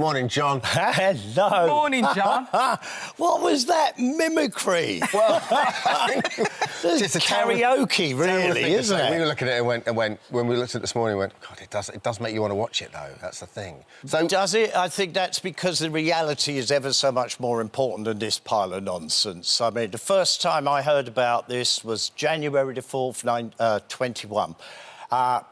morning, John. Hello. Morning, John. What was that mimicry? Well, it's karaoke, really, isn't it? We were looking at it and went when we looked at it this morning, we went, God, it does make you want to watch it, though. That's the thing. So does it? I think that's because the reality is ever so much more important than this pile of nonsense. I mean, the first time I heard about this was January the 4th, 21.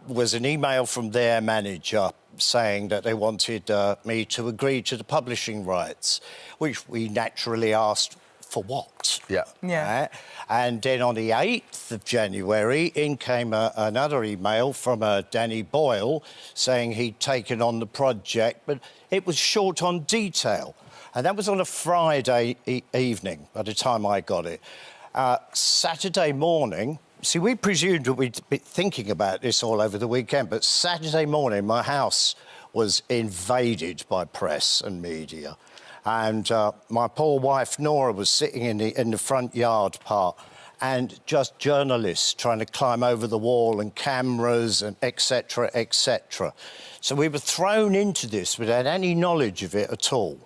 Was an email from their manager saying that they wanted me to agree to the publishing rights, which we naturally asked for what? Yeah. Yeah. And then on the 8th of January, in came another email from Danny Boyle saying he'd taken on the project, but it was short on detail. And that was on a Friday evening by the time I got it. Saturday morning... See, we presumed that we'd be thinking about this all over the weekend, but Saturday morning, my house was invaded by press and media. And my poor wife, Nora, was sitting in the front yard part, and just journalists trying to climb over the wall and cameras and et cetera, et cetera. So we were thrown into this without any knowledge of it at all,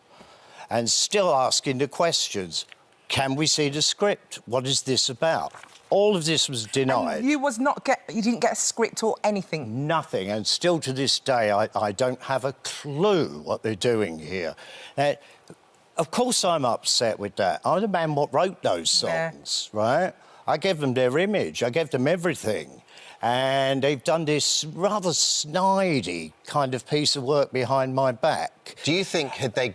and still asking the questions. Can we see the script? What is this about? All of this was denied. And you didn't get a script or anything? Nothing, and still to this day, I don't have a clue what they're doing here. Now, of course I'm upset with that. I'm the man what wrote those songs, right? I gave them their image, I gave them everything. And they've done this rather snidey kind of piece of work behind my back. Do you think, had they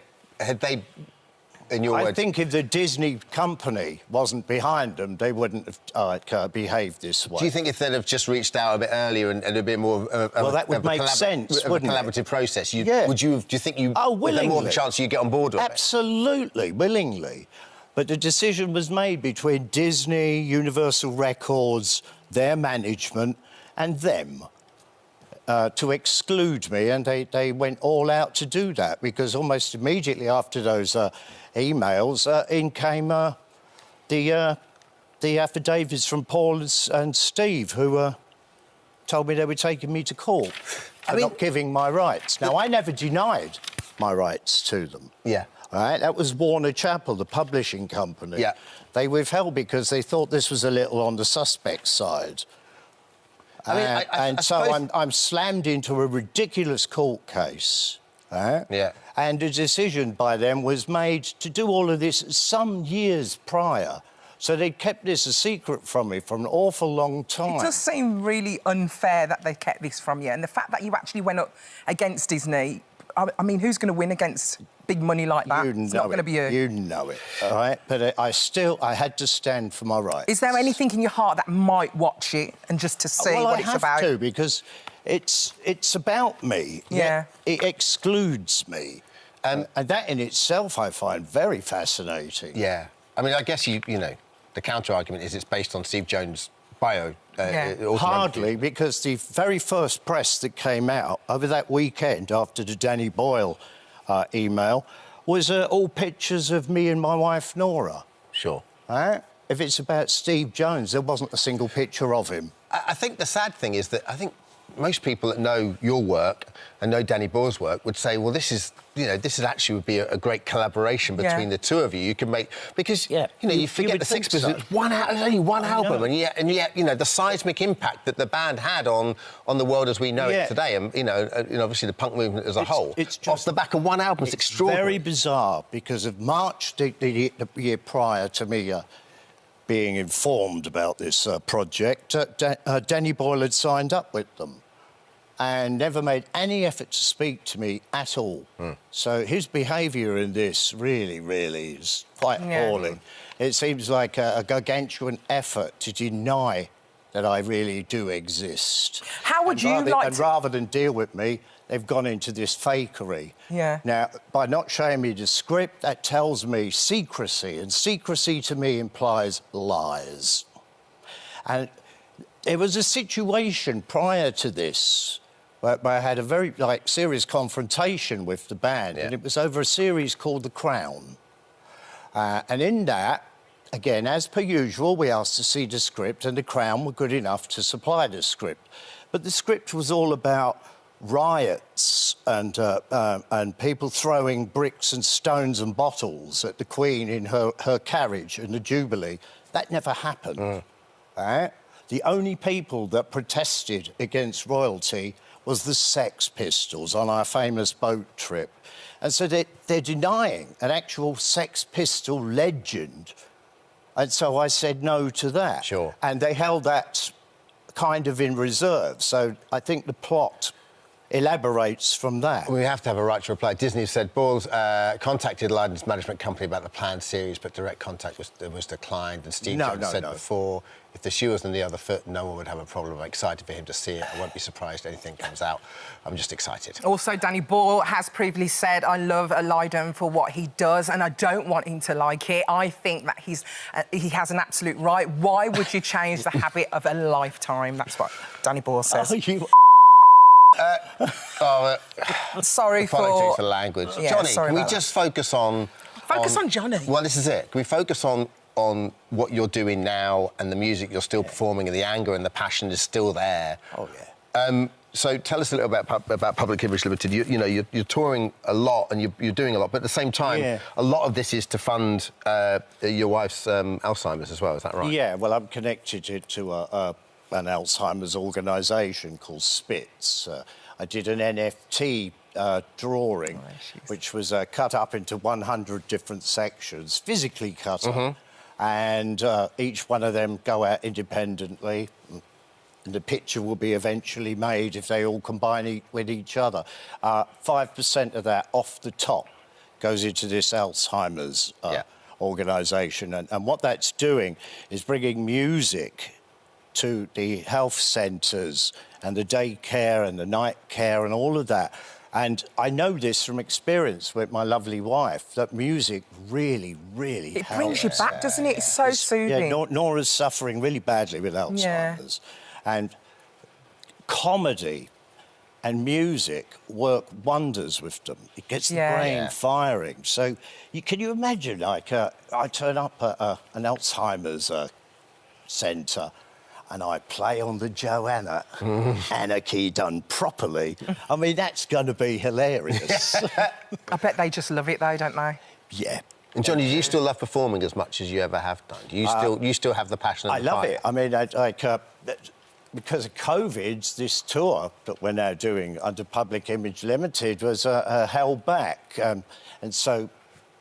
in your words... I think if the Disney company wasn't behind them, they wouldn't have behaved this way. Do you think if they'd have just reached out a bit earlier and a bit more well, that would make sense, wouldn't it? Collaborative process, yeah. Do you think you... Oh, willingly. More of a chance you get on board with Absolutely, willingly. But the decision was made between Disney, Universal Records, their management, and them. To exclude me, and they went all out to do that, because almost immediately after those emails, in came the affidavits from Paul and Steve, who told me they were taking me to court for not giving my rights. Now, I never denied my rights to them. Yeah. All right? That was Warner Chappell, the publishing company. Yeah. They withheld because they thought this was a little on the suspect side. I suppose... I'm slammed into a ridiculous court case. Yeah. And a decision by them was made to do all of this some years prior. So they kept this a secret from me for an awful long time. It does seem really unfair that they kept this from you. And the fact that you actually went up against Disney, I mean, who's going to win against big money like that? It's not going to be you. You know it, all right? But I had to stand for my rights. Is there anything in your heart that might watch it and just to see what it's about? Well, I have to, because it's about me. Yeah. It excludes me. And that in itself I find very fascinating. Yeah. I mean, I guess, you know, the counter-argument is it's based on Steve Jones' bio. Hardly, because the very first press that came out over that weekend after the Danny Boyle email was all pictures of me and my wife, Nora. Sure. If it's about Steve Jones, there wasn't a single picture of him. I think the sad thing is that I think most people that know your work and know Danny Boyle's work would say, well, this actually would be a great collaboration between the two of you. You can make... Because, you know, you forget the Sixpence, it's only one album, and yet, you know, the seismic impact that the band had on the world as we know it today, and, you know, obviously the punk movement as a whole, it's just, off the back of one album, it's extraordinary. Very bizarre, because of March, the year prior to me being informed about this project, Danny Boyle had signed up with them and never made any effort to speak to me at all. So his behaviour in this really is quite appalling. It seems like a gargantuan effort to deny that I really do exist. How would you like And rather than deal with me, they've gone into this fakery. Yeah. Now, by not showing me the script, that tells me secrecy, and secrecy to me implies lies. And there was a situation prior to this where I had a very, serious confrontation with the band, and it was over a series called The Crown. And in that, again, as per usual, we asked to see the script, and The Crown were good enough to supply the script. But the script was all about riots and people throwing bricks and stones and bottles at the Queen in her carriage in the Jubilee. That never happened. Right? The only people that protested against royalty was the Sex Pistols on our famous boat trip. And so they're denying an actual Sex Pistol legend. And so I said no to that. Sure. And they held that kind of in reserve. So I think the plot elaborates from that. We have to have a right to reply. Disney said Boyle's contacted Lydon's management company about the planned series, but direct contact was declined. And Steve said before, if the shoe was on the other foot, no one would have a problem. I'm excited for him to see it. I won't be surprised anything comes out. I'm just excited. Also, Danny Boyle has previously said, I love Lydon for what he does, and I don't want him to like it. I think that he has an absolute right. Why would you change the habit of a lifetime? That's what Danny Boyle says. Oh, you... Sorry for the language. Yeah, Johnny, can we just focus on... Focus on Johnny. Well, this is it. Can we focus on what you're doing now and the music you're still performing and the anger and the passion is still there? Oh, yeah. So tell us a little about Public Image Limited. You're touring a lot and you're doing a lot, but at the same time, a lot of this is to fund your wife's Alzheimer's as well, is that right? Yeah, well, I'm connected to an Alzheimer's organisation called Spitz. I did an NFT drawing, which was cut up into 100 different sections, physically cut up, and each one of them go out independently. And the picture will be eventually made if they all combine with each other. 5% of that off the top goes into this Alzheimer's organisation. And what that's doing is bringing music to the health centres and the daycare and the night care and all of that. And I know this from experience with my lovely wife, that music really, really helps. It brings you back, doesn't it? It's so soothing. Yeah, Nora's suffering really badly with Alzheimer's. And comedy and music work wonders with them. It gets the brain firing. So can you imagine, like, I turn up at an Alzheimer's centre and I play on the Joanna, Anarchy done properly. I mean, that's going to be hilarious. I bet they just love it, though, don't they? Yeah. And Johnny, do you still love performing as much as you ever have done? Do you still have the passion and the I love fire? it. I mean, because of COVID, this tour that we're now doing under Public Image Limited was held back. And so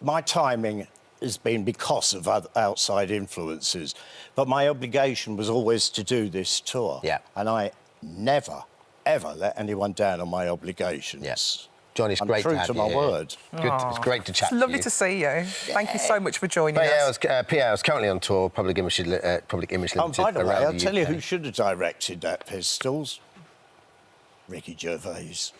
my timing has been because of outside influences. But my obligation was always to do this tour. Yeah. And I never, ever let anyone down on my obligations. Yes. Johnny, it's great to have you. I'm true to my word. Good. It's great to chat to you. It's lovely to see you. Thank you so much for joining us. PA is currently on tour, Public Image Limited. By the way, I'll tell you who should have directed that, Pistols. Ricky Gervais.